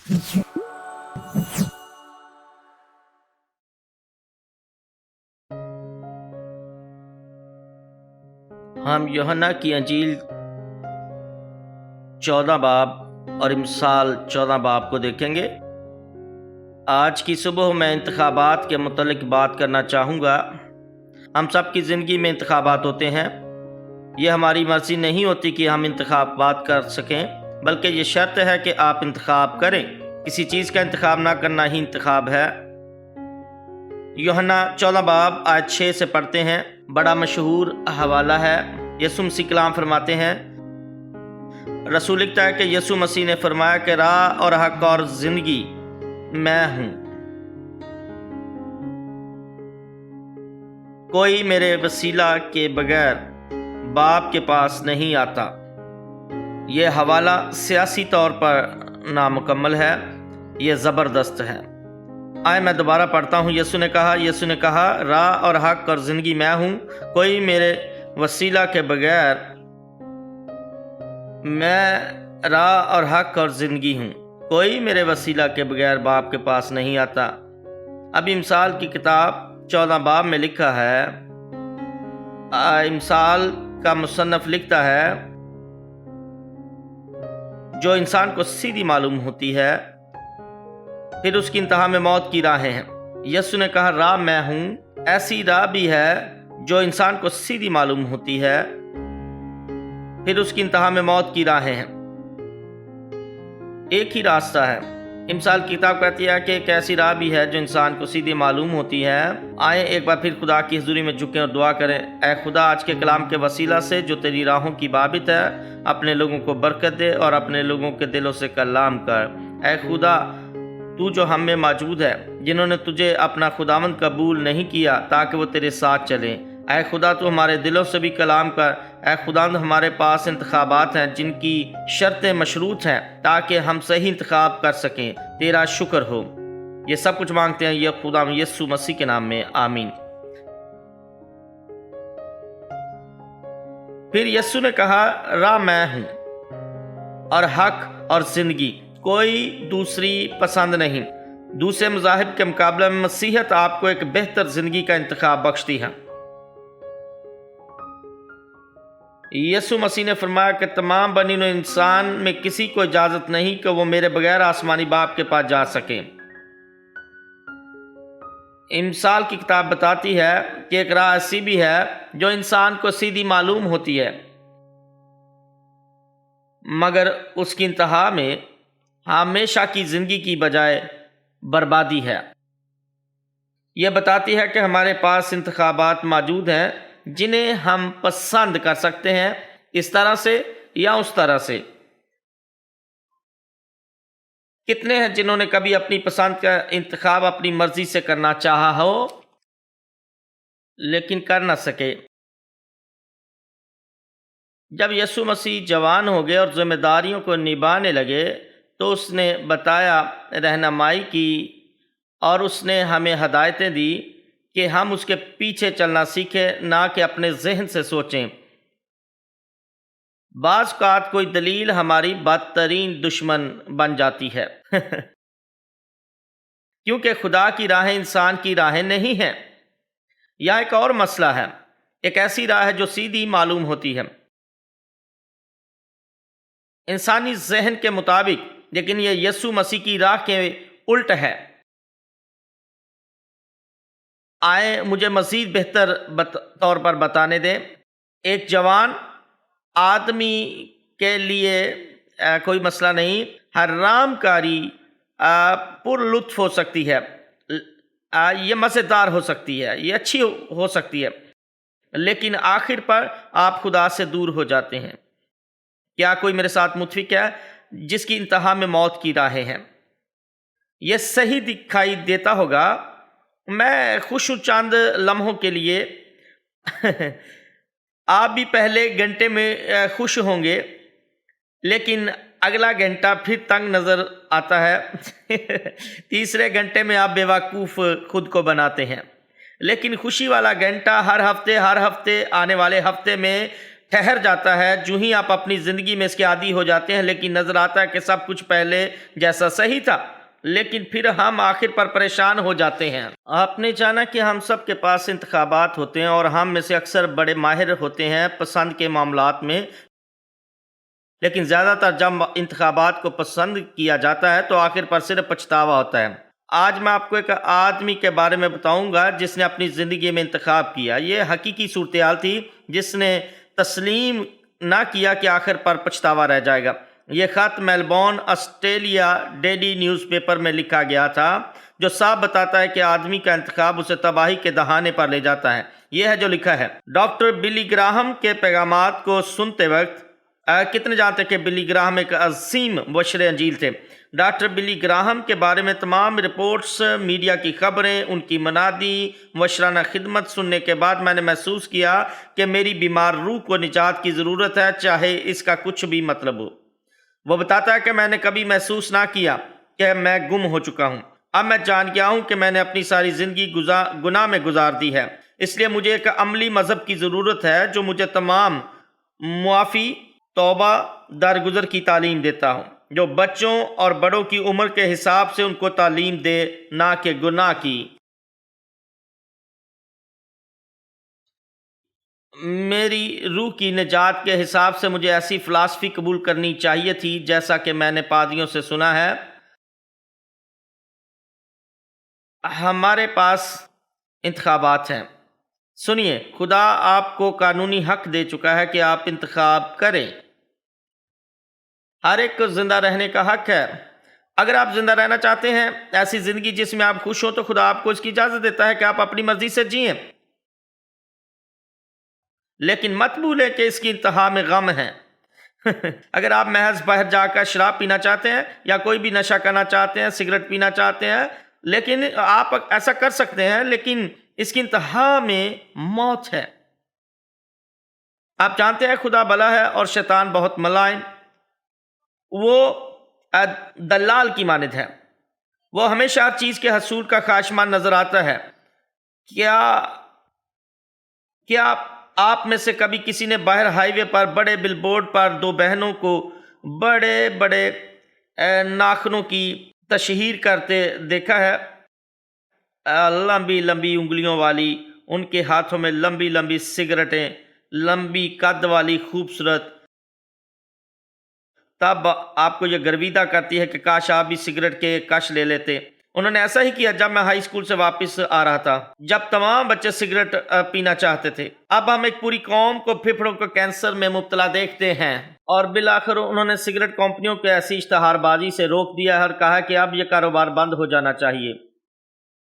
ہم یوحنا کی انجیل 14 باب اور امثال 14 باب کو دیکھیں گے۔ آج کی صبح میں انتخابات کے متعلق بات کرنا چاہوں گا۔ ہم سب کی زندگی میں انتخابات ہوتے ہیں۔ یہ ہماری مرضی نہیں ہوتی کہ ہم انتخابات کر سکیں، بلکہ یہ شرط ہے کہ آپ انتخاب کریں۔ کسی چیز کا انتخاب نہ کرنا ہی انتخاب ہے۔ یوحنا 14 باب آیت 6 سے پڑھتے ہیں۔ بڑا مشہور حوالہ ہے۔ یسوع مسیح کلام فرماتے ہیں، رسول لکھتا ہے کہ یسوع مسیح نے فرمایا کہ راہ اور حق اور زندگی میں ہوں، کوئی میرے وسیلہ کے بغیر باپ کے پاس نہیں آتا۔ یہ حوالہ سیاسی طور پر نامکمل ہے، یہ زبردست ہے۔ آئے میں دوبارہ پڑھتا ہوں۔ یسوع نے کہا راہ اور حق اور زندگی میں ہوں، کوئی میرے وسیلہ کے بغیر میں راہ اور حق اور زندگی ہوں، کوئی میرے وسیلہ کے بغیر باپ کے پاس نہیں آتا۔ اب امثال کی کتاب 14 باب میں لکھا ہے، امثال کا مصنف لکھتا ہے، جو انسان کو سیدھی معلوم ہوتی ہے پھر اس کی انتہا میں موت کی راہیں ہیں۔ یسوع نے کہا راہ میں ہوں، ایسی راہ بھی ہے جو انسان کو سیدھی معلوم ہوتی ہے پھر اس کی انتہا میں موت کی راہیں ہیں۔ ایک ہی راستہ ہے۔ امثال کی کتاب کہتی ہے کہ ایک ایسی راہ بھی ہے جو انسان کو سیدھی معلوم ہوتی ہے۔ آئیں ایک بار پھر خدا کی حضوری میں جھکیں اور دعا کریں۔ اے خدا، آج کے کلام کے وسیلہ سے جو تیری راہوں کی بابت ہے، اپنے لوگوں کو برکت دے اور اپنے لوگوں کے دلوں سے کلام کر۔ اے خدا، تو جو ہم میں موجود ہے، جنہوں نے تجھے اپنا خداوند قبول نہیں کیا تاکہ وہ تیرے ساتھ چلیں، اے خدا تو ہمارے دلوں سے بھی کلام کر۔ اے خداوند، ہمارے پاس انتخابات ہیں جن کی شرطیں مشروط ہیں تاکہ ہم صحیح انتخاب کر سکیں۔ تیرا شکر ہو۔ یہ سب کچھ مانگتے ہیں یہ خداوند یسوع مسیح کے نام میں، آمین۔ پھر یسوع نے کہا راہ میں ہوں اور حق اور زندگی، کوئی دوسری پسند نہیں۔ دوسرے مذاہب کے مقابلے میں مسیحیت آپ کو ایک بہتر زندگی کا انتخاب بخشتی ہے۔ یسوع مسیح نے فرمایا کہ تمام بنی نوع انسان میں کسی کو اجازت نہیں کہ وہ میرے بغیر آسمانی باپ کے پاس جا سکے۔ امثال کی کتاب بتاتی ہے کہ ایک راہ ایسی بھی ہے جو انسان کو سیدھی معلوم ہوتی ہے، مگر اس کی انتہا میں ہمیشہ کی زندگی کی بجائے بربادی ہے۔ یہ بتاتی ہے کہ ہمارے پاس انتخابات موجود ہیں جنہیں ہم پسند کر سکتے ہیں، اس طرح سے یا اس طرح سے۔ کتنے ہیں جنہوں نے کبھی اپنی پسند کا انتخاب اپنی مرضی سے کرنا چاہا ہو لیکن کر نہ سکے؟ جب یسوع مسیح جوان ہو گئے اور ذمہ داریوں کو نبھانے لگے تو اس نے بتایا، رہنمائی کی اور اس نے ہمیں ہدایتیں دی کہ ہم اس کے پیچھے چلنا سیکھیں، نہ کہ اپنے ذہن سے سوچیں۔ بعض اوقات کوئی دلیل ہماری بدترین دشمن بن جاتی ہے کیونکہ خدا کی راہیں انسان کی راہیں نہیں ہیں۔ یہاں ایک اور مسئلہ ہے، ایک ایسی راہ ہے جو سیدھی معلوم ہوتی ہے انسانی ذہن کے مطابق، لیکن یہ یسوع مسیح کی راہ کے الٹ ہے۔ آئے مجھے مزید بہتر طور پر بتانے دیں۔ ایک جوان آدمی کے لیے کوئی مسئلہ نہیں، حرام کاری پر لطف ہو سکتی ہے، یہ مزیدار ہو سکتی ہے، یہ اچھی ہو سکتی ہے، لیکن آخر پر آپ خدا سے دور ہو جاتے ہیں۔ کیا کوئی میرے ساتھ متفق ہے؟ جس کی انتہا میں موت کی راہیں ہیں۔ یہ صحیح دکھائی دیتا ہوگا۔ میں خوش ہوں چند لمحوں کے لیے آپ بھی پہلے گھنٹے میں خوش ہوں گے، لیکن اگلا گھنٹہ پھر تنگ نظر آتا ہے تیسرے گھنٹے میں آپ بے وقوف خود کو بناتے ہیں، لیکن خوشی والا گھنٹہ ہر ہفتے آنے والے ہفتے میں ٹھہر جاتا ہے جو ہی آپ اپنی زندگی میں اس کے عادی ہو جاتے ہیں، لیکن نظر آتا ہے کہ سب کچھ پہلے جیسا صحیح تھا، لیکن پھر ہم آخر پر پریشان ہو جاتے ہیں۔ آپ نے جانا کہ ہم سب کے پاس انتخابات ہوتے ہیں اور ہم میں سے اکثر بڑے ماہر ہوتے ہیں پسند کے معاملات میں، لیکن زیادہ تر جب انتخابات کو پسند کیا جاتا ہے تو آخر پر صرف پچھتاوا ہوتا ہے۔ آج میں آپ کو ایک آدمی کے بارے میں بتاؤں گا جس نے اپنی زندگی میں انتخاب کیا۔ یہ حقیقی صورتحال تھی جس نے تسلیم نہ کیا کہ آخر پر پچھتاوا رہ جائے گا۔ یہ خط Melbourne Australia daily news paper میں لکھا گیا تھا، جو صاف بتاتا ہے کہ آدمی کا انتخاب اسے تباہی کے دہانے پر لے جاتا ہے۔ یہ ہے جو لکھا ہے۔ ڈاکٹر بلی گراہم کے پیغامات کو سنتے وقت کتنے جانتے کہ بلی گراہم ایک عظیم مبشر انجیل تھے؟ ڈاکٹر بلی گراہم کے بارے میں تمام رپورٹس، میڈیا کی خبریں، ان کی منادی، مبشرانہ خدمت سننے کے بعد میں نے محسوس کیا کہ میری بیمار روح کو نجات کی ضرورت ہے، چاہے اس کا کچھ بھی مطلب ہو۔ وہ بتاتا ہے کہ میں نے کبھی محسوس نہ کیا کہ میں گم ہو چکا ہوں۔ اب میں جان گیا ہوں کہ میں نے اپنی ساری زندگی گناہ میں گزار دی ہے، اس لیے مجھے ایک عملی مذہب کی ضرورت ہے جو مجھے تمام معافی، توبہ، درگزر کی تعلیم دیتا ہوں، جو بچوں اور بڑوں کی عمر کے حساب سے ان کو تعلیم دے، نہ کہ گناہ کی۔ میری روح کی نجات کے حساب سے مجھے ایسی فلسفی قبول کرنی چاہیے تھی، جیسا کہ میں نے پادریوں سے سنا ہے۔ ہمارے پاس انتخابات ہیں۔ سنیے، خدا آپ کو قانونی حق دے چکا ہے کہ آپ انتخاب کریں۔ ہر ایک کو زندہ رہنے کا حق ہے۔ اگر آپ زندہ رہنا چاہتے ہیں، ایسی زندگی جس میں آپ خوش ہوں، تو خدا آپ کو اس کی اجازت دیتا ہے کہ آپ اپنی مرضی سے جئیں، لیکن مت بھولیں کہ اس کی انتہا میں غم ہے۔ اگر آپ محض باہر جا کر شراب پینا چاہتے ہیں یا کوئی بھی نشہ کرنا چاہتے ہیں، سگریٹ پینا چاہتے ہیں، لیکن آپ ایسا کر سکتے ہیں، لیکن اس کی انتہا میں موت ہے۔ آپ جانتے ہیں خدا بھلا ہے اور شیطان بہت ملائم۔ وہ دلال کی مانند ہے، وہ ہمیشہ ہر چیز کے حصول کا خواہشمند نظر آتا ہے۔ کیا آپ میں سے کبھی کسی نے باہر ہائی وے پر بڑے بل بورڈ پر دو بہنوں کو بڑے بڑے ناخنوں کی تشہیر کرتے دیکھا ہے؟ لمبی لمبی انگلیوں والی، ان کے ہاتھوں میں لمبی لمبی سگریٹیں، لمبی قد والی خوبصورت۔ تب آپ کو یہ گرویدہ کرتی ہے کہ کاش آپ بھی سگریٹ کے کش لے لیتے۔ انہوں نے ایسا ہی کیا جب میں ہائی اسکول سے واپس آ رہا تھا، جب تمام بچے سگریٹ پینا چاہتے تھے۔ اب ہم ایک پوری قوم کو پھیپھڑوں کو کینسر میں مبتلا دیکھتے ہیں، اور بالآخر انہوں نے سگریٹ کمپنیوں کو ایسی اشتہار بازی سے روک دیا اور کہا کہ اب یہ کاروبار بند ہو جانا چاہیے۔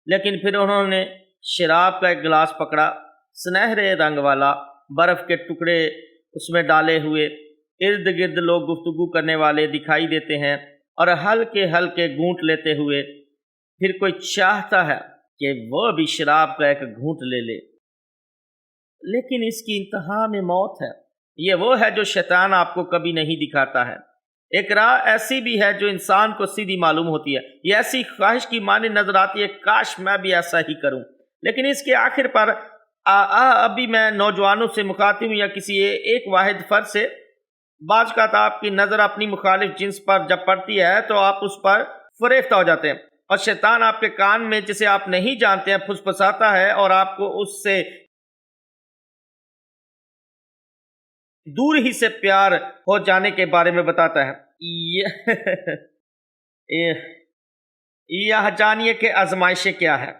لیکن پھر انہوں نے شراب کا ایک گلاس پکڑا، سنہرے رنگ والا، برف کے ٹکڑے اس میں ڈالے ہوئے، ارد گرد لوگ گفتگو کرنے والے دکھائی دیتے ہیں، اور ہلکے ہلکے گھونٹ لیتے ہوئے پھر کوئی چاہتا ہے کہ وہ بھی شراب کا ایک گھونٹ لے لے، لیکن اس کی انتہا میں موت ہے۔ یہ وہ ہے جو شیطان آپ کو کبھی نہیں دکھاتا ہے۔ ایک راہ ایسی بھی ہے جو انسان کو سیدھی معلوم ہوتی ہے، یہ ایسی خواہش کی مانند نظر آتی ہے، کاش میں بھی ایسا ہی کروں، لیکن اس کے آخر پر ابھی میں نوجوانوں سے مخاطب ہوں یا کسی ایک واحد فرد سے، بعض اوقات آپ کی نظر اپنی مخالف جنس پر جب پڑتی ہے تو آپ اس پر فریفتہ ہو جاتے ہیں، اور شیطان آپ کے کان میں، جسے آپ نہیں جانتے ہیں، پھسپھساتا ہے اور آپ کو اس سے دور ہی سے پیار ہو جانے کے بارے میں بتاتا ہے۔ یہ جانیے کہ آزمائشیں کیا ہے۔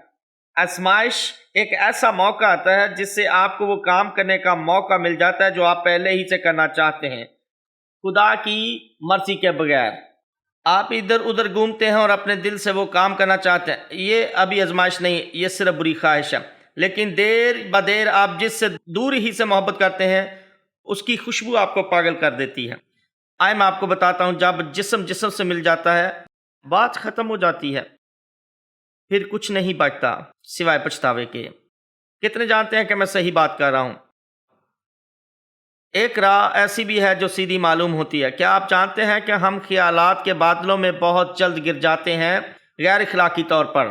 آزمائش ایک ایسا موقع آتا ہے جس سے آپ کو وہ کام کرنے کا موقع مل جاتا ہے جو آپ پہلے ہی سے کرنا چاہتے ہیں، خدا کی مرضی کے بغیر۔ آپ ادھر ادھر گھومتے ہیں اور اپنے دل سے وہ کام کرنا چاہتے ہیں۔ یہ ابھی آزمائش نہیں، یہ صرف بری خواہش ہے، لیکن دیر بدیر آپ جس سے دور ہی سے محبت کرتے ہیں، اس کی خوشبو آپ کو پاگل کر دیتی ہے۔ آئے میں آپ کو بتاتا ہوں، جب جسم سے مل جاتا ہے، بات ختم ہو جاتی ہے، پھر کچھ نہیں بچتا سوائے پچھتاوے کے۔ کتنے جانتے ہیں کہ میں صحیح بات کر رہا ہوں؟ ایک راہ ایسی بھی ہے جو سیدھی معلوم ہوتی ہے۔ کیا آپ جانتے ہیں کہ ہم خیالات کے بادلوں میں بہت جلد گر جاتے ہیں، غیر اخلاقی طور پر؟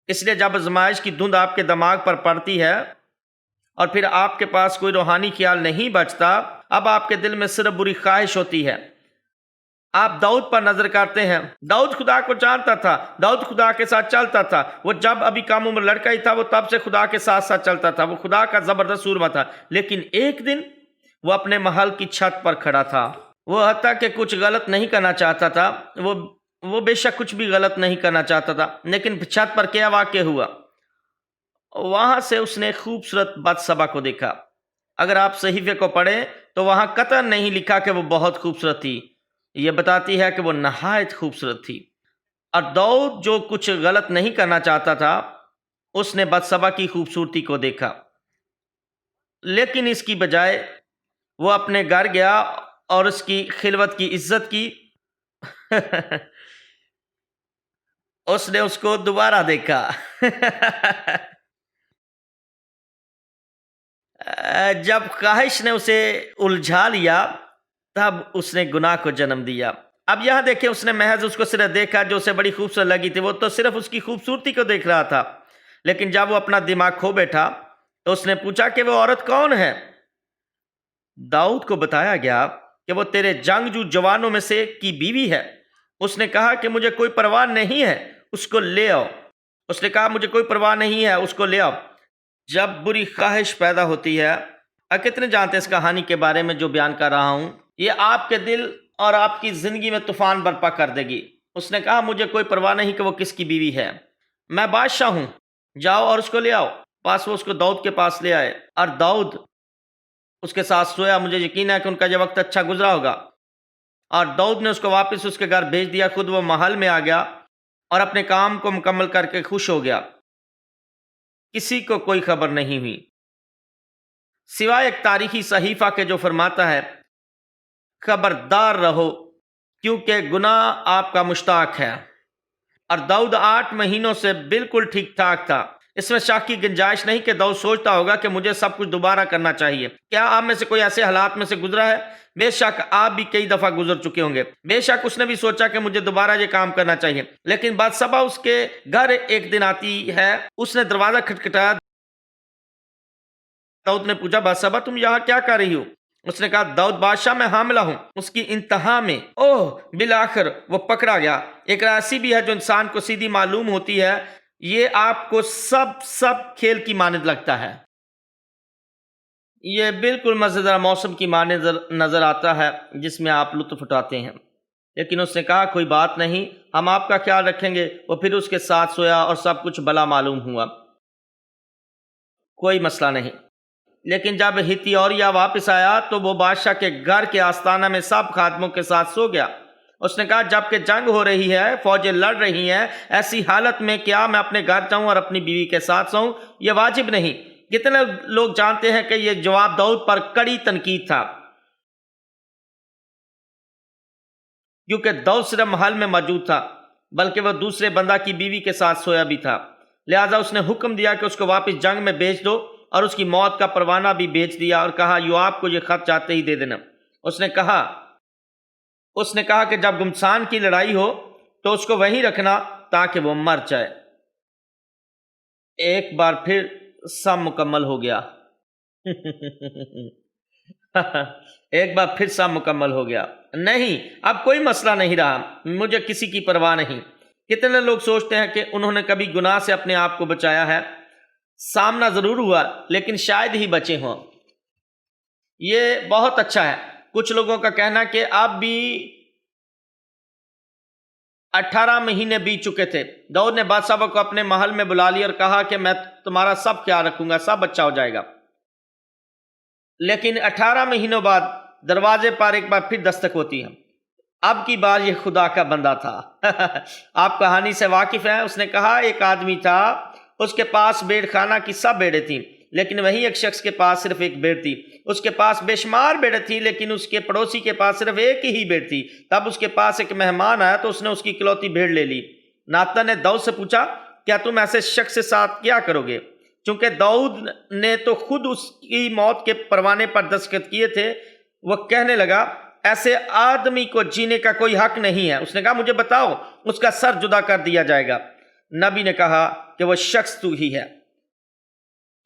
اس لیے جب آزمائش کی دھند آپ کے دماغ پر پڑتی ہے، اور پھر آپ کے پاس کوئی روحانی خیال نہیں بچتا، اب آپ کے دل میں صرف بری خواہش ہوتی ہے۔ آپ داؤد پر نظر کرتے ہیں، داؤد خدا کو جانتا تھا، داؤد خدا کے ساتھ چلتا تھا، وہ جب ابھی کم عمر لڑکا ہی تھا وہ تب سے خدا کے ساتھ ساتھ چلتا تھا، وہ خدا کا زبردست سورما تھا۔ لیکن ایک دن وہ اپنے محل کی چھت پر کھڑا تھا، وہ حتیٰ کہ کچھ غلط نہیں کرنا چاہتا تھا، وہ بے شک کچھ بھی غلط نہیں کرنا چاہتا تھا، لیکن چھت پر کیا واقع ہوا؟ وہاں سے اس نے خوبصورت باتشبہ کو دیکھا۔ اگر آپ صحیفے کو پڑھیں تو وہاں قطعاً نہیں لکھا کہ وہ بہت خوبصورت تھی، یہ بتاتی ہے کہ وہ نہایت خوبصورت تھی۔ اور داؤد جو کچھ غلط نہیں کرنا چاہتا تھا، اس نے باتشبہ کی خوبصورتی کو دیکھا، لیکن اس کی بجائے وہ اپنے گھر گیا اور اس کی خلوت کی عزت کی۔ اس نے اس کو دوبارہ دیکھا۔ جب خواہش نے اسے الجھا لیا تب اس نے گناہ کو جنم دیا۔ اب یہاں دیکھیں، اس نے محض اس کو صرف دیکھا جو اسے بڑی خوبصورت لگی تھی، وہ تو صرف اس کی خوبصورتی کو دیکھ رہا تھا، لیکن جب وہ اپنا دماغ کھو بیٹھا تو اس نے پوچھا کہ وہ عورت کون ہے؟ داؤد کو بتایا گیا کہ وہ تیرے جنگجو جوانوں میں سے کی بیوی ہے۔ اس نے کہا کہ مجھے کوئی پرواہ نہیں ہے، اس کو لے آؤ۔ اس نے کہا مجھے کوئی پرواہ نہیں ہے، اس کو لے آؤ۔ جب بری خواہش پیدا ہوتی ہے، کتنے جانتے ہیں اس کہانی کے بارے میں جو بیان کر رہا ہوں، یہ آپ کے دل اور آپ کی زندگی میں طوفان برپا کر دے گی۔ اس نے کہا مجھے کوئی پرواہ نہیں کہ وہ کس کی بیوی ہے، میں بادشاہ ہوں، جاؤ اور اس کو لے آؤ۔ پاس وہ اس کو داؤد کے پاس لے آئے اور داؤد اس کے ساتھ سویا۔ مجھے یقین ہے کہ ان کا یہ وقت اچھا گزرا ہوگا، اور داؤد نے اس کو واپس اس کے گھر بھیج دیا۔ خود وہ محل میں آ گیا اور اپنے کام کو مکمل کر کے خوش ہو گیا۔ کسی کو کوئی خبر نہیں ہوئی سوائے ایک تاریخی صحیفہ کے جو فرماتا ہے خبردار رہو کیونکہ گناہ آپ کا مشتاق ہے۔ اور داؤد 8 مہینوں سے بالکل ٹھیک ٹھاک تھا۔ اس میں شک کی گنجائش نہیں کہ داؤد سوچتا ہوگا کہ مجھے سب کچھ دوبارہ کرنا چاہیے۔ کیا آپ میں سے کوئی ایسے حالات میں سے گزرا ہے؟ بے شک آپ بھی کئی دفعہ گزر چکے ہوں گے۔ بے شک اس نے بھی سوچا کہ مجھے دوبارہ یہ کام کرنا چاہیے، لیکن باتشبہ اس کے گھر ایک دن آتی ہے۔ اس نے دروازہ کھٹکھٹایا۔ داؤد نے پوچھا باتشبہ تم یہاں کیا کر رہی ہو؟ اس نے کہا داؤد بادشاہ میں حاملہ ہوں۔ اس کی انتہا میں بالآخر وہ پکڑا گیا۔ ایک ایسی بھی ہے جو انسان کو سیدھی معلوم ہوتی ہے، یہ آپ کو سب کھیل کی مانند لگتا ہے، یہ بالکل مزیدار موسم کی مانند نظر آتا ہے جس میں آپ لطف اٹھاتے ہیں۔ لیکن اس نے کہا کوئی بات نہیں، ہم آپ کا خیال رکھیں گے۔ وہ پھر اس کے ساتھ سویا اور سب کچھ بھلا معلوم ہوا، کوئی مسئلہ نہیں۔ لیکن جب ہتیوریا واپس آیا تو وہ بادشاہ کے گھر کے آستانہ میں سب خادموں کے ساتھ سو گیا۔ اس نے کہا جب کہ جنگ ہو رہی ہے، فوجیں لڑ رہی ہیں، ایسی حالت میں کیا میں اپنے گھر جاؤں اور اپنی بیوی کے ساتھ سوؤں؟ یہ واجب نہیں۔ کتنے لوگ جانتے ہیں کہ یہ جواب داؤد پر کڑی تنقید تھا، کیونکہ داؤد صرف محل میں موجود تھا بلکہ وہ دوسرے بندہ کی بیوی کے ساتھ سویا بھی تھا۔ لہٰذا اس نے حکم دیا کہ اس کو واپس جنگ میں بھیج دو، اور اس کی موت کا پروانہ بھی بھیج دیا اور کہا یوآب کو یہ خط جاتے ہی دے دینا۔ اس نے کہا کہ جب گمسان کی لڑائی ہو تو اس کو وہیں رکھنا تاکہ وہ مر جائے۔ ایک بار پھر سب مکمل ہو گیا۔ ایک بار پھر سب مکمل ہو گیا۔ نہیں، اب کوئی مسئلہ نہیں رہا، مجھے کسی کی پرواہ نہیں۔ کتنے لوگ سوچتے ہیں کہ انہوں نے کبھی گناہ سے اپنے آپ کو بچایا ہے، سامنا ضرور ہوا لیکن شاید ہی بچے ہوں۔ یہ بہت اچھا ہے۔ کچھ لوگوں کا کہنا کہ اب بھی 18 مہینے بیت چکے تھے۔ داؤد نے بادشاہ کو اپنے محل میں بلا لیا اور کہا کہ میں تمہارا سب خیال رکھوں گا، سب اچھا ہو جائے گا۔ لیکن 18 مہینوں بعد دروازے پر ایک بار پھر دستک ہوتی ہے۔ اب کی بار یہ خدا کا بندہ تھا۔ آپ کہانی سے واقف ہیں۔ اس نے کہا ایک آدمی تھا، اس کے پاس بھیڑ خانہ کی سب بھیڑیں تھیں، لیکن وہیں ایک شخص کے پاس صرف ایک بھیڑ تھی۔ اس کے پاس بے شمار بھیڑیں تھیں، لیکن اس کے پڑوسی کے پاس صرف ایک ہی بھیڑ تھی۔ تب اس کے پاس ایک مہمان آیا تو اس نے اس کی اکلوتی بھیڑ لے لی۔ ناتن نے داؤد سے پوچھا کیا تم ایسے شخص کے ساتھ کیا کرو گے؟ چونکہ داؤد نے تو خود اس کی موت کے پروانے پر دستخط کیے تھے، وہ کہنے لگا ایسے آدمی کو جینے کا کوئی حق نہیں ہے۔ اس نے کہا مجھے بتاؤ، اس کا سر جدا کر دیا جائے گا۔ نبی نے کہا کہ وہ شخص تو ہی ہے۔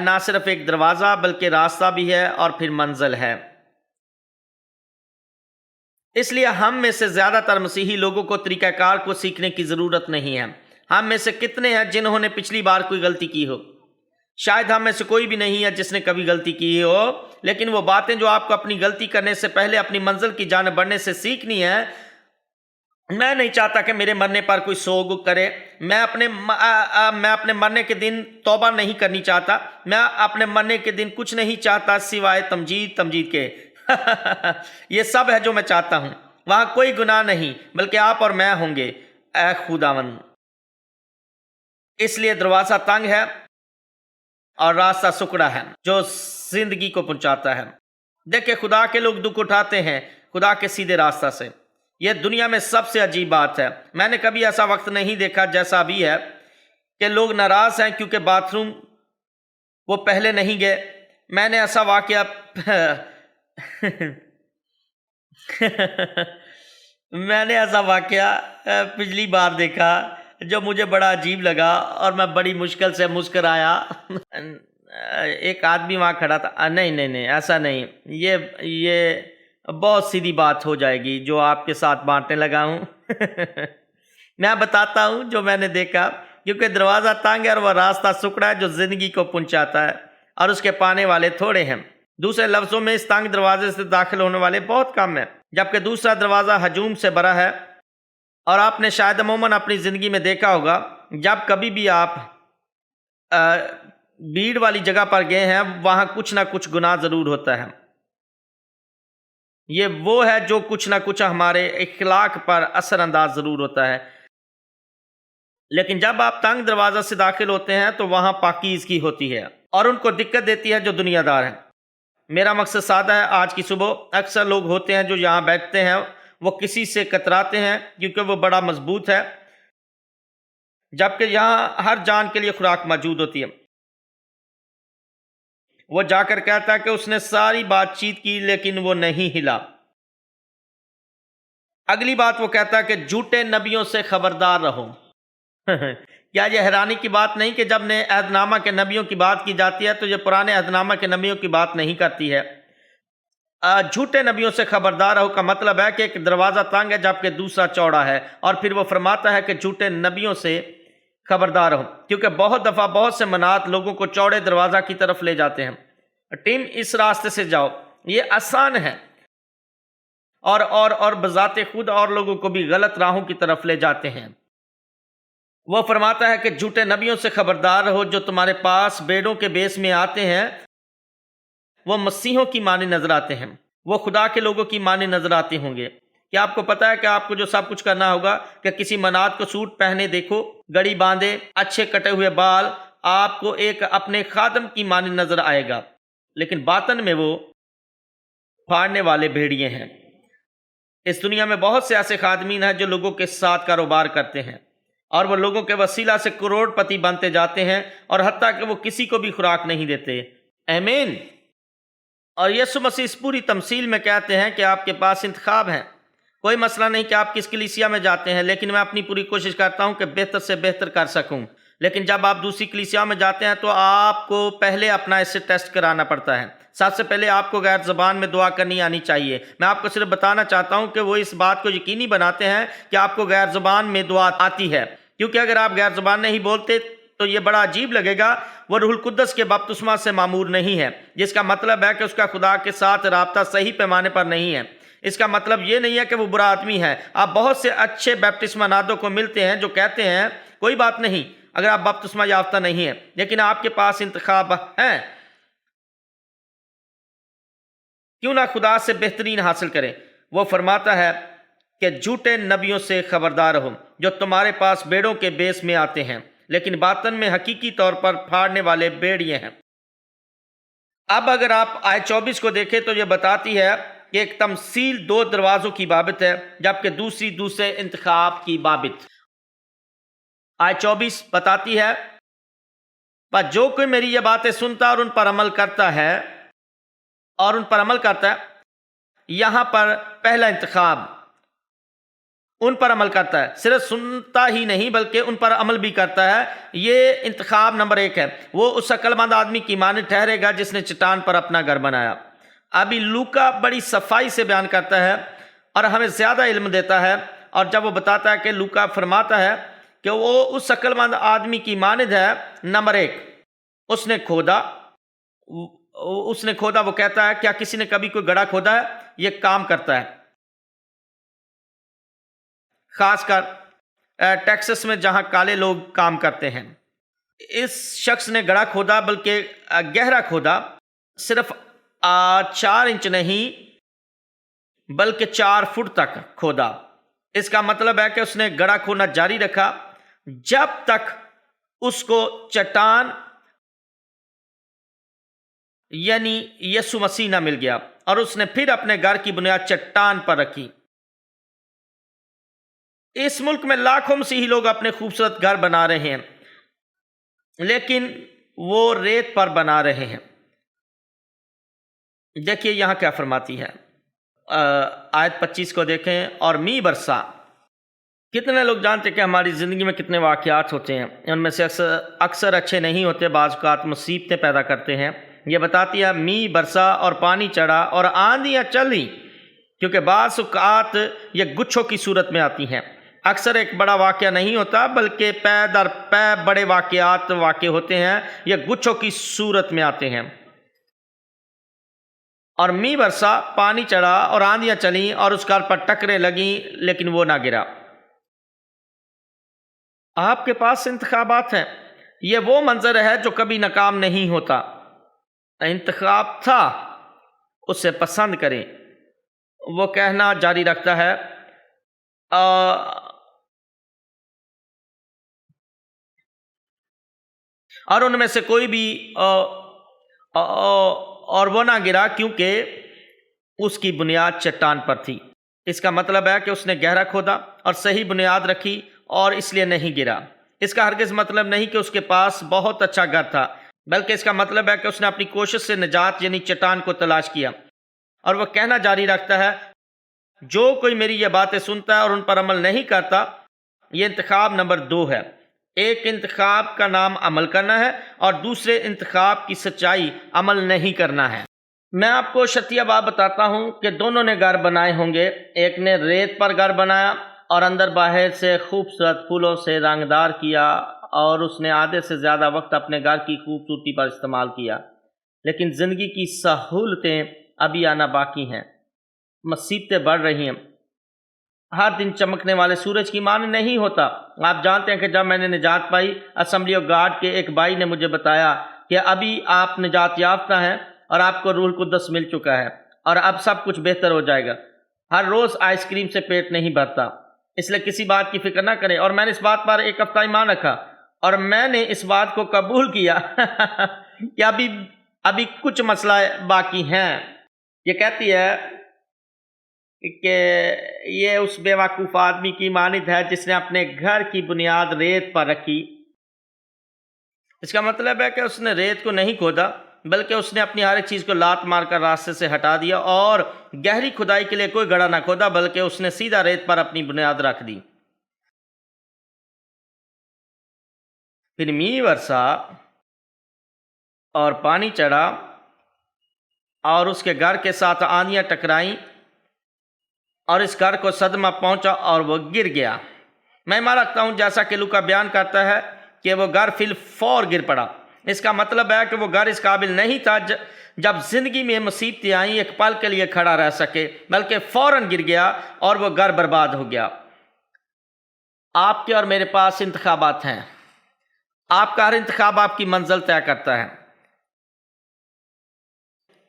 نہ صرف ایک دروازہ بلکہ راستہ بھی ہے اور پھر منزل ہے۔ اس لیے ہم میں سے زیادہ تر مسیحی لوگوں کو طریقہ کار کو سیکھنے کی ضرورت نہیں ہے۔ ہم میں سے کتنے ہیں جنہوں نے پچھلی بار کوئی غلطی کی ہو؟ شاید ہم میں سے کوئی بھی نہیں ہے جس نے کبھی غلطی کی ہو، لیکن وہ باتیں جو آپ کو اپنی غلطی کرنے سے پہلے اپنی منزل کی جانب بڑھنے سے سیکھنی ہے۔ میں نہیں چاہتا کہ میرے مرنے پر کوئی سوگ کرے۔ میں اپنے مرنے کے دن توبہ نہیں کرنی چاہتا۔ میں اپنے مرنے کے دن کچھ نہیں چاہتا سوائے تمجید کے۔ یہ سب ہے جو میں چاہتا ہوں۔ وہاں کوئی گناہ نہیں بلکہ آپ اور میں ہوں گے، اے خداوند۔ اس لیے دروازہ تنگ ہے اور راستہ سکڑا ہے جو زندگی کو پہنچاتا ہے۔ دیکھیں، خدا کے لوگ دکھ اٹھاتے ہیں خدا کے سیدھے راستہ سے۔ یہ دنیا میں سب سے عجیب بات ہے۔ میں نے کبھی ایسا وقت نہیں دیکھا جیسا ابھی ہے کہ لوگ ناراض ہیں کیونکہ باتھ روم وہ پہلے نہیں گئے۔ میں نے ایسا واقعہ پچھلی بار دیکھا جو مجھے بڑا عجیب لگا اور میں بڑی مشکل سے مسکرایا۔ ایک آدمی وہاں کھڑا تھا۔ نہیں ایسا نہیں، یہ بہت سیدھی بات ہو جائے گی جو آپ کے ساتھ بانٹنے لگا ہوں۔ میں بتاتا ہوں جو میں نے دیکھا، کیونکہ دروازہ تنگ ہے اور وہ راستہ سکڑا ہے جو زندگی کو پہنچاتا ہے اور اس کے پانے والے تھوڑے ہیں۔ دوسرے لفظوں میں اس تنگ دروازے سے داخل ہونے والے بہت کم ہیں، جبکہ دوسرا دروازہ ہجوم سے بھرا ہے۔ اور آپ نے شاید عموماً اپنی زندگی میں دیکھا ہوگا، جب کبھی بھی آپ بھیڑ والی جگہ پر گئے ہیں، وہاں کچھ نہ کچھ گناہ ضرور ہوتا ہے۔ یہ وہ ہے جو کچھ نہ کچھ ہمارے اخلاق پر اثر انداز ضرور ہوتا ہے۔ لیکن جب آپ تنگ دروازہ سے داخل ہوتے ہیں تو وہاں پاکیزگی ہوتی ہے اور ان کو دقت دیتی ہے جو دنیا دار ہیں۔ میرا مقصد سادہ ہے۔ آج کی صبح اکثر لوگ ہوتے ہیں جو یہاں بیٹھتے ہیں، وہ کسی سے کتراتے ہیں کیونکہ وہ بڑا مضبوط ہے، جبکہ یہاں ہر جان کے لیے خوراک موجود ہوتی ہے۔ وہ جا کر کہتا ہے کہ اس نے ساری بات چیت کی لیکن وہ نہیں ہلا۔ اگلی بات وہ کہتا ہے کہ جھوٹے نبیوں سے خبردار رہو۔ کیا یہ حیرانی کی بات نہیں کہ جب نئے عہد نامہ کے نبیوں کی بات کی جاتی ہے تو یہ پرانے عہد نامہ کے نبیوں کی بات نہیں کرتی ہے؟ جھوٹے نبیوں سے خبردار رہو کا مطلب ہے کہ ایک دروازہ تنگ ہے جبکہ دوسرا چوڑا ہے، اور پھر وہ فرماتا ہے کہ جھوٹے نبیوں سے خبردار رہو، کیونکہ بہت دفعہ بہت سے منات لوگوں کو چوڑے دروازہ کی طرف لے جاتے ہیں۔ ٹیم، اس راستے سے جاؤ، یہ آسان ہے، اور بذات خود اور لوگوں کو بھی غلط راہوں کی طرف لے جاتے ہیں۔ وہ فرماتا ہے کہ جھوٹے نبیوں سے خبردار رہو جو تمہارے پاس بیڑوں کے بیس میں آتے ہیں۔ وہ مسیحوں کی معنی نظر آتے ہیں، وہ خدا کے لوگوں کی معنی نظر آتے ہوں گے۔ کیا آپ کو پتا ہے کہ آپ کو جو سب کچھ کرنا ہوگا کہ کسی منات کو سوٹ پہنے دیکھو، گڑی باندھے، اچھے کٹے ہوئے بال، آپ کو ایک اپنے خادم کی معنی نظر آئے گا، لیکن باطن میں وہ پھاڑنے والے بھیڑیے ہیں۔ اس دنیا میں بہت سے ایسے خادمین ہیں جو لوگوں کے ساتھ کاروبار کرتے ہیں اور وہ لوگوں کے وسیلہ سے کروڑ پتی بنتے جاتے ہیں، اور حتیٰ کہ وہ کسی کو بھی خوراک نہیں دیتے۔ آمین۔ اور یسوع مسیح اس پوری تمثیل میں کہتے ہیں کہ آپ کے پاس انتخاب ہیں۔ کوئی مسئلہ نہیں کہ آپ کس کلیسیا میں جاتے ہیں، لیکن میں اپنی پوری کوشش کرتا ہوں کہ بہتر سے بہتر کر سکوں۔ لیکن جب آپ دوسری کلیسیا میں جاتے ہیں تو آپ کو پہلے اپنا اس سے ٹیسٹ کرانا پڑتا ہے۔ سب سے پہلے آپ کو غیر زبان میں دعا کرنی آنی چاہیے۔ میں آپ کو صرف بتانا چاہتا ہوں کہ وہ اس بات کو یقینی بناتے ہیں کہ آپ کو غیر زبان میں دعا آتی ہے، کیونکہ اگر آپ غیر زبان نہیں بولتے تو یہ بڑا عجیب لگے گا۔ وہ روح القدس کے بپتسمہ سے معمور نہیں ہے، جس کا مطلب ہے کہ اس کا خدا کے ساتھ رابطہ صحیح پیمانے پر نہیں ہے۔ اس کا مطلب یہ نہیں ہے کہ وہ برا آدمی ہے۔ آپ بہت سے اچھے بیپٹسمہ نادوں کو ملتے ہیں جو کہتے ہیں کوئی بات نہیں اگر آپ بپتسمہ یافتہ نہیں ہیں، لیکن آپ کے پاس انتخاب ہے، کیوں نہ خدا سے بہترین حاصل کریں۔ وہ فرماتا ہے کہ جھوٹے نبیوں سے خبردار رہو جو تمہارے پاس بیڑوں کے بیس میں آتے ہیں لیکن باطن میں حقیقی طور پر پھاڑنے والے بھیڑیے ہیں۔ اب اگر آپ آیت 24 کو دیکھیں تو یہ بتاتی ہے کہ ایک تمثیل دو دروازوں کی بابت ہے جبکہ دوسرے انتخاب کی بابت۔ آیت 24 بتاتی ہے، پر جو کوئی میری یہ باتیں سنتا اور ان پر عمل کرتا ہے یہاں پر پہلا انتخاب ان پر عمل کرتا ہے، صرف سنتا ہی نہیں بلکہ ان پر عمل بھی کرتا ہے۔ یہ انتخاب نمبر 1 ہے۔ وہ اس عقل مند آدمی کی مانند ٹھہرے گا جس نے چٹان پر اپنا گھر بنایا۔ ابھی لوکا بڑی صفائی سے بیان کرتا ہے اور ہمیں زیادہ علم دیتا ہے، اور جب وہ بتاتا ہے کہ لوکا فرماتا ہے کہ وہ اس عقل مند آدمی کی مانند ہے۔ نمبر 1، اس نے کھودا، وہ کہتا ہے کیا کسی نے کبھی کوئی گڑھا کھودا ہے؟ یہ کام کرتا ہے، خاص کر ٹیکسس میں جہاں کالے لوگ کام کرتے ہیں۔ اس شخص نے گڑھا کھودا، بلکہ گہرا کھودا، صرف 4 انچ نہیں بلکہ 4 فٹ تک کھودا۔ اس کا مطلب ہے کہ اس نے گڑھا کھودنا جاری رکھا جب تک اس کو چٹان یعنی یسوع مسیح نہ مل گیا، اور اس نے پھر اپنے گھر کی بنیاد چٹان پر رکھی۔ اس ملک میں لاکھوں مسیحی لوگ اپنے خوبصورت گھر بنا رہے ہیں، لیکن وہ ریت پر بنا رہے ہیں۔ دیکھیے یہاں کیا فرماتی ہے، آیت 25 کو دیکھیں۔ اور می برسا۔ کتنے لوگ جانتے کہ ہماری زندگی میں کتنے واقعات ہوتے ہیں، ان میں سے اکثر اچھے نہیں ہوتے، بعض اوقات مصیبتیں پیدا کرتے ہیں۔ یہ بتاتی ہے می برسا اور پانی چڑھا اور آندیاں چلی، کیونکہ بعض اوقات یہ گچھوں کی صورت میں آتی ہیں۔ اکثر ایک بڑا واقعہ نہیں ہوتا بلکہ پے در پے بڑے واقعات واقع ہوتے ہیں، یہ گچھوں کی صورت میں آتے ہیں۔ اور می برسا، پانی چڑھا اور آندیاں چلیں اور اس گھر پر ٹکریں لگیں لیکن وہ نہ گرا۔ آپ کے پاس انتخابات ہیں۔ یہ وہ منظر ہے جو کبھی ناکام نہیں ہوتا۔ انتخاب تھا، اسے پسند کریں۔ وہ کہنا جاری رکھتا ہے اور ان میں سے کوئی بھی اور وہ نہ گرا کیونکہ اس کی بنیاد چٹان پر تھی۔ اس کا مطلب ہے کہ اس نے گہرا کھودا اور صحیح بنیاد رکھی اور اس لیے نہیں گرا۔ اس کا ہرگز مطلب نہیں کہ اس کے پاس بہت اچھا گھر تھا، بلکہ اس کا مطلب ہے کہ اس نے اپنی کوشش سے نجات یعنی چٹان کو تلاش کیا۔ اور وہ کہنا جاری رکھتا ہے جو کوئی میری یہ باتیں سنتا ہے اور ان پر عمل نہیں کرتا۔ یہ انتخاب نمبر 2 ہے۔ ایک انتخاب کا نام عمل کرنا ہے اور دوسرے انتخاب کی سچائی عمل نہیں کرنا ہے۔ میں آپ کو شتیہ بات بتاتا ہوں کہ دونوں نے گھر بنائے ہوں گے۔ ایک نے ریت پر گھر بنایا اور اندر باہر سے خوبصورت پھولوں سے رنگدار کیا، اور اس نے آدھے سے زیادہ وقت اپنے گھر کی خوبصورتی پر استعمال کیا۔ لیکن زندگی کی سہولتیں ابھی آنا باقی ہیں، مصیبتیں بڑھ رہی ہیں۔ ہر دن چمکنے والے سورج کی مانند نہیں ہوتا۔ آپ جانتے ہیں کہ جب میں نے نجات پائی، اسمبلی آف گاڈ کے ایک بھائی نے مجھے بتایا کہ ابھی آپ نجات یافتہ ہیں اور آپ کو روح القدس مل چکا ہے اور اب سب کچھ بہتر ہو جائے گا۔ ہر روز آئس کریم سے پیٹ نہیں بھرتا، اس لیے کسی بات کی فکر نہ کریں۔ اور میں نے اس بات پر ایک ہفتہ ایمان رکھا اور میں نے اس بات کو قبول کیا کہ ابھی کچھ مسئلہ باقی ہیں۔ یہ کہتی ہے کہ یہ اس بے وقوف آدمی کی مانند ہے جس نے اپنے گھر کی بنیاد ریت پر رکھی۔ اس کا مطلب ہے کہ اس نے ریت کو نہیں کھودا بلکہ اس نے اپنی ہر ایک چیز کو لات مار کر راستے سے ہٹا دیا، اور گہری کھدائی کے لیے کوئی گڑھا نہ کھودا بلکہ اس نے سیدھا ریت پر اپنی بنیاد رکھ دی۔ پھر می برسا اور پانی چڑھا اور اس کے گھر کے ساتھ آندیاں ٹکرائیں اور اس گھر کو صدمہ پہنچا اور وہ گر گیا۔ میں ایمان رکھتا ہوں جیسا کہ لوکا بیان کرتا ہے کہ وہ گھر فی الفور گر پڑا۔ اس کا مطلب ہے کہ وہ گھر اس قابل نہیں تھا جب زندگی میں مصیبتیں آئیں ایک پل کے لیے کھڑا رہ سکے، بلکہ فوراً گر گیا اور وہ گھر برباد ہو گیا۔ آپ کے اور میرے پاس انتخابات ہیں۔ آپ کا ہر انتخاب آپ کی منزل طے کرتا ہے،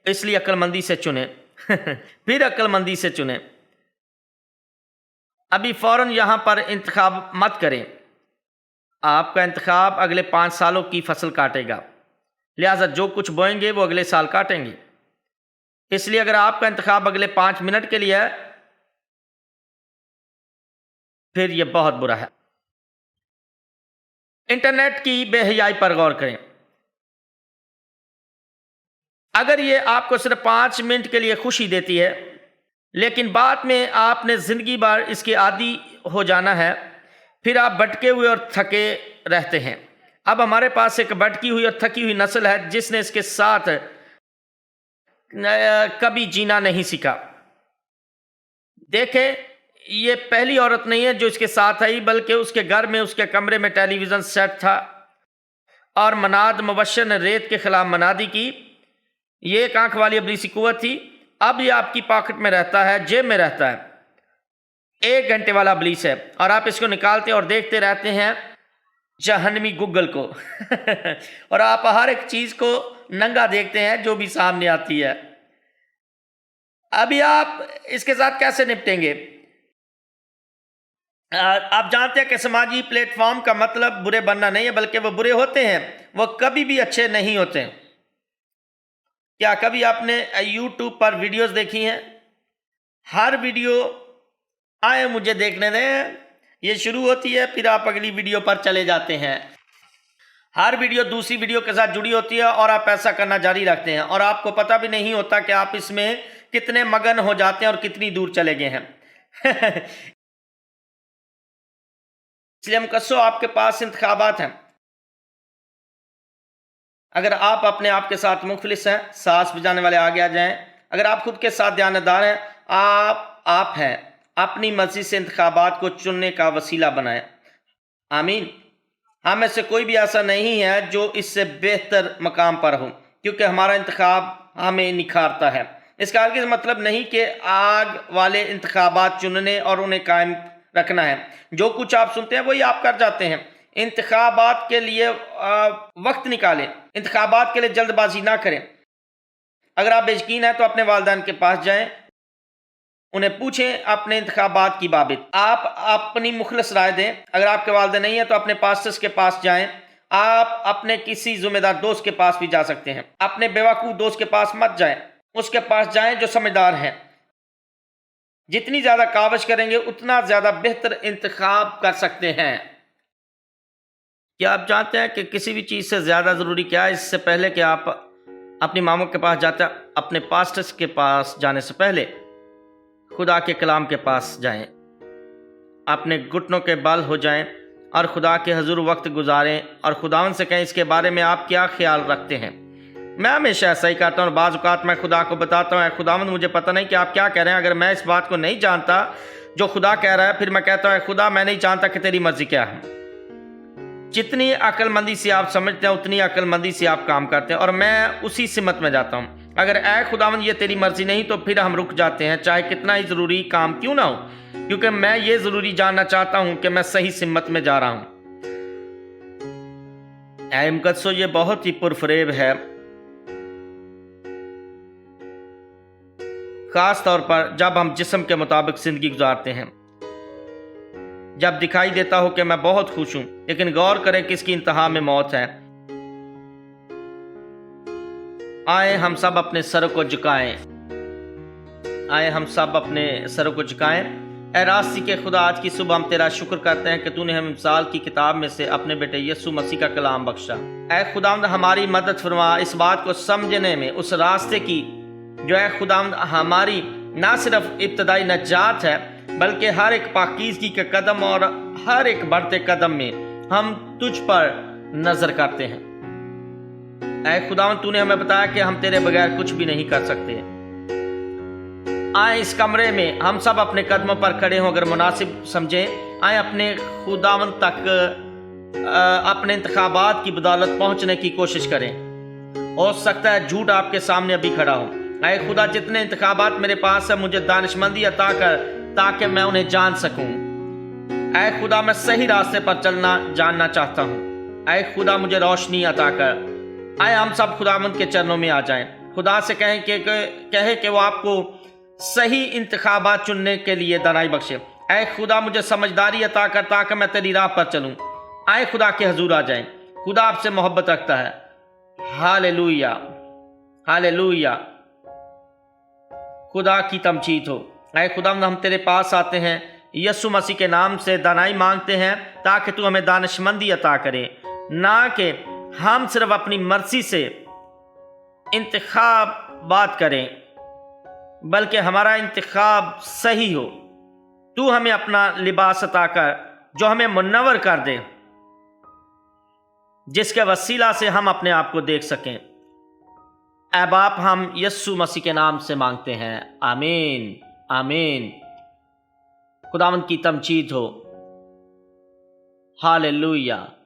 اس لیے عقل مندی سے چنیں پھر عقل مندی سے چنیں۔ ابھی فوراً یہاں پر انتخاب مت کریں۔ آپ کا انتخاب اگلے 5 سالوں کی فصل کاٹے گا، لہٰذا جو کچھ بوئیں گے وہ اگلے سال کاٹیں گے۔ اس لیے اگر آپ کا انتخاب اگلے 5 منٹ کے لیے ہے پھر یہ بہت برا ہے۔ انٹرنیٹ کی بے حیائی پر غور کریں۔ اگر یہ آپ کو صرف 5 منٹ کے لیے خوشی دیتی ہے لیکن بعد میں آپ نے زندگی بھر اس کے عادی ہو جانا ہے، پھر آپ بھٹکے ہوئے اور تھکے رہتے ہیں۔ اب ہمارے پاس ایک بھٹکی ہوئی اور تھکی ہوئی نسل ہے جس نے اس کے ساتھ کبھی جینا نہیں سیکھا۔ دیکھیں، یہ پہلی عورت نہیں ہے جو اس کے ساتھ آئی، بلکہ اس کے گھر میں اس کے کمرے میں ٹیلی ویژن سیٹ تھا اور مناد مبشر نے ریت کے خلاف منادی کی۔ یہ ایک آنکھ والی ابلیسی قوت تھی۔ اب یہ آپ کی پاکٹ میں رہتا ہے، جیب میں رہتا ہے، 1 گھنٹے والا ابلیس ہے، اور آپ اس کو نکالتے اور دیکھتے رہتے ہیں جہنمی گوگل کو اور آپ ہر ایک چیز کو ننگا دیکھتے ہیں جو بھی سامنے آتی ہے۔ ابھی آپ اس کے ساتھ کیسے نپٹیں گے؟ آپ جانتے ہیں کہ سماجی پلیٹ فارم کا مطلب برے بننا نہیں ہے، بلکہ وہ برے ہوتے ہیں، وہ کبھی بھی اچھے نہیں ہوتے۔ کیا کبھی آپ نے یوٹیوب پر ویڈیوز دیکھی ہیں؟ ہر ویڈیو آئے مجھے دیکھنے دیں، یہ شروع ہوتی ہے، پھر آپ اگلی ویڈیو پر چلے جاتے ہیں۔ ہر ویڈیو دوسری ویڈیو کے ساتھ جڑی ہوتی ہے اور آپ ایسا کرنا جاری رکھتے ہیں، اور آپ کو پتہ بھی نہیں ہوتا کہ آپ اس میں کتنے مگن ہو جاتے ہیں اور کتنی دور چلے گئے ہیں۔ اس لیے مقصو آپ کے پاس انتخابات ہیں۔ اگر آپ اپنے آپ کے ساتھ مخلص ہیں، ساز بجانے والے آگے آ جائیں۔ اگر آپ خود کے ساتھ دیانتدار ہیں، آپ ہیں، اپنی مرضی سے انتخابات کو چننے کا وسیلہ بنائیں۔ آمین۔ ہم میں سے کوئی بھی ایسا نہیں ہے جو اس سے بہتر مقام پر ہو، کیونکہ ہمارا انتخاب ہمیں نکھارتا ہے۔ اس کا ہرگز مطلب نہیں کہ آگ والے انتخابات چننے اور انہیں قائم رکھنا ہے۔ جو کچھ آپ سنتے ہیں وہی آپ کر جاتے ہیں۔ انتخابات کے لیے وقت نکالیں، انتخابات کے لیے جلد بازی نہ کریں۔ اگر آپ بے یقین ہیں تو اپنے والدین کے پاس جائیں، انہیں پوچھیں اپنے انتخابات کی بابت، آپ اپنی مخلص رائے دیں۔ اگر آپ کے والدین نہیں ہیں تو اپنے پاسٹرز کے پاس جائیں۔ آپ اپنے کسی ذمہ دار دوست کے پاس بھی جا سکتے ہیں۔ اپنے بیوقوف دوست کے پاس مت جائیں، اس کے پاس جائیں جو سمجھدار ہیں۔ جتنی زیادہ کاوش کریں گے اتنا زیادہ بہتر انتخاب کر سکتے ہیں۔ کیا آپ جانتے ہیں کہ کسی بھی چیز سے زیادہ ضروری کیا ہے؟ اس سے پہلے کہ آپ اپنی ماموں کے پاس جاتے ہیں، اپنے پاسٹرز کے پاس جانے سے پہلے خدا کے کلام کے پاس جائیں، اپنے گھٹنوں کے بل ہو جائیں اور خدا کے حضور وقت گزاریں اور خداوند سے کہیں اس کے بارے میں آپ کیا خیال رکھتے ہیں۔ میں ہمیشہ ایسا ہی کرتا ہوں، اور بعض اوقات میں خدا کو بتاتا ہوں، اے خداوند مجھے پتہ نہیں کہ آپ کیا کہہ رہے ہیں۔ اگر میں اس بات کو نہیں جانتا جو خدا کہہ رہا ہے، پھر میں کہتا ہوں اے خدا میں نہیں جانتا کہ تیری مرضی کیا ہے۔ جتنی عقل مندی سے آپ سمجھتے ہیں اتنی عقل مندی سے آپ کام کرتے ہیں، اور میں اسی سمت میں جاتا ہوں۔ اگر اے خداوند یہ تیری مرضی نہیں تو پھر ہم رک جاتے ہیں، چاہے کتنا ہی ضروری کام کیوں نہ ہو، کیونکہ میں یہ ضروری جاننا چاہتا ہوں کہ میں صحیح سمت میں جا رہا ہوں۔ اے مقدسو، یہ بہت ہی پرفریب ہے، خاص طور پر جب ہم جسم کے مطابق زندگی گزارتے ہیں، جب دکھائی دیتا ہو کہ میں بہت خوش ہوں، لیکن غور کریں کہ اس کی انتہا میں موت ہے۔ آئے ہم سب اپنے سر کو جھکائیں، آئے ہم سب اپنے سر کو جھکائیں۔ اے راستی کے خدا، آج کی صبح ہم تیرا شکر کرتے ہیں کہ تو نے ہم مثال کی کتاب میں سے اپنے بیٹے یسوع مسیح کا کلام بخشا۔ اے خداوند ہماری مدد فرما اس بات کو سمجھنے میں، اس راستے کی جو اے خداوند ہماری نہ صرف ابتدائی نجات ہے، بلکہ ہر ایک پاکیزگی کے قدم اور ہر ایک بڑھتے قدم میں ہم تجھ پر نظر کرتے ہیں۔ اے خداوند تو نے ہمیں بتایا کہ ہم تیرے بغیر کچھ بھی نہیں کر سکتے۔ آئیں اس کمرے میں ہم سب اپنے قدموں پر کھڑے ہوں، اگر مناسب سمجھیں آئیں اپنے خداوند تک اپنے انتخابات کی بدولت پہنچنے کی کوشش کریں۔ ہو سکتا ہے جھوٹ آپ کے سامنے ابھی کھڑا ہو۔ اے خدا، جتنے انتخابات میرے پاس ہیں مجھے دانشمندی عطا کر تاکہ میں انہیں جان سکوں۔ اے خدا، میں صحیح راستے پر چلنا جاننا چاہتا ہوں۔ اے خدا، مجھے روشنی عطا کر۔ آئے ہم سب خداوند کے چرنوں میں آ جائیں، خدا سے کہیں کہ وہ آپ کو صحیح انتخابات چننے کے لیے دانائی بخشے۔ اے خدا، مجھے سمجھداری عطا کر تاکہ میں تیری راہ پر چلوں۔ آئے خدا کے حضور آ جائیں، خدا آپ سے محبت رکھتا ہے۔ ہاللویا، ہاللویا، خدا کی تمجید ہو۔ اے خدا، ہم تیرے پاس آتے ہیں، یسوع مسیح کے نام سے دانائی مانگتے ہیں تاکہ تو ہمیں دانشمندی عطا کرے، نہ کہ ہم صرف اپنی مرضی سے انتخابات کریں۔ بلکہ ہمارا انتخاب صحیح ہو۔ تو ہمیں اپنا لباس عطا کر جو ہمیں منور کر دے، جس کے وسیلہ سے ہم اپنے آپ کو دیکھ سکیں۔ اے باپ، ہم یسوع مسیح کے نام سے مانگتے ہیں، آمین آمین۔ خداوند کی تمجید ہو، ہاللویہ۔